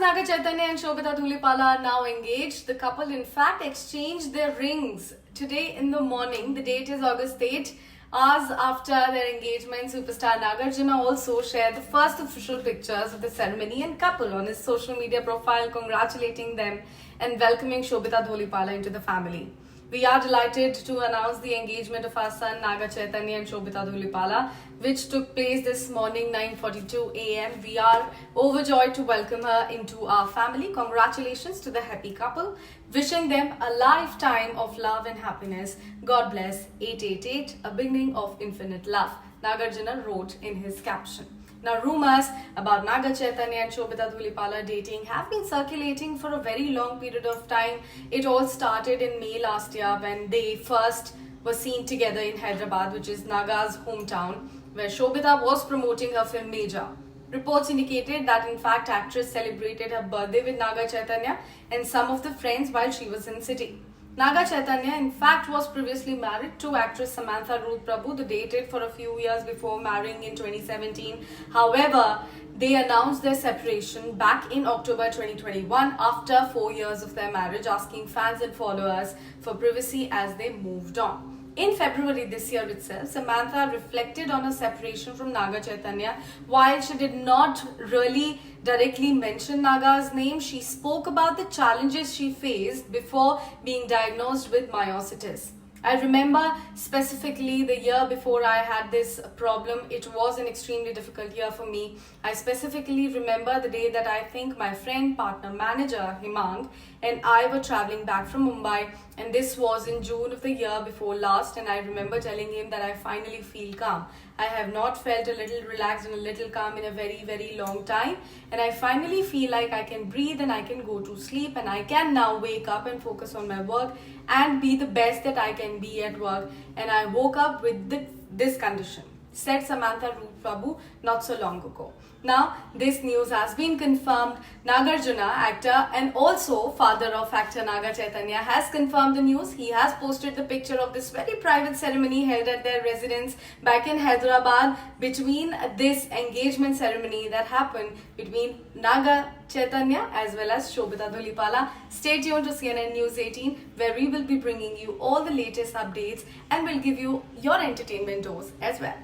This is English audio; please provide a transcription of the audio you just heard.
Naga Chaitanya and Shobita Dhulipala are now engaged. The couple, in fact, exchanged their rings today in the morning. The date is August 8. Hours after their engagement, superstar Nagarjuna also shared the first official pictures of the ceremony and couple on his social media profile, congratulating them and welcoming Shobita Dhulipala into the family. We are delighted to announce the engagement of our son Naga Chaitanya and Shobita Dhulipala, which took place this morning 9:42 a.m. We are overjoyed to welcome her into our family. Congratulations to the happy couple. Wishing them a lifetime of love and happiness. God bless 888, a beginning of infinite love, Nagarjuna wrote in his caption. Now, rumors about Naga Chaitanya and Shobita Dhulipala dating have been circulating for a very long period of time. It all started in May last year when they first were seen together in Hyderabad, which is Naga's hometown, where Shobita was promoting her film Meja. Reports indicated that in fact actress celebrated her birthday with Naga Chaitanya and some of the friends while she was in city. Naga Chaitanya, in fact, was previously married to actress Samantha Ruth Prabhu. They dated for a few years before marrying in 2017. However, they announced their separation back in October 2021 after 4 years of their marriage, asking fans and followers for privacy as they moved on. In February this year itself, Samantha reflected on her separation from Naga Chaitanya. While she did not really directly mention Naga's name, she spoke about the challenges she faced before being diagnosed with myositis. I remember specifically the year before I had this problem. It was an extremely difficult year for me. I specifically remember the day that I think my friend, partner, manager Himang and I were traveling back from Mumbai, and this was in June of the year before last, and I remember telling him that I finally feel calm. I have not felt a little relaxed and a little calm in a very long time, and I finally feel like I can breathe and I can go to sleep and I can now wake up and focus on my work and be the best that I can be at work. And I woke up with this condition, said Samantha Ruth Prabhu not so long ago. Now, this news has been confirmed. Nagarjuna, actor and also father of actor Naga Chaitanya, has confirmed the news. He has posted the picture of this very private ceremony held at their residence back in Hyderabad, between this engagement ceremony that happened between Naga Chaitanya as well as Shobita Dhulipala. Stay tuned to CNN News 18, where we will be bringing you all the latest updates and will give you your entertainment dose as well.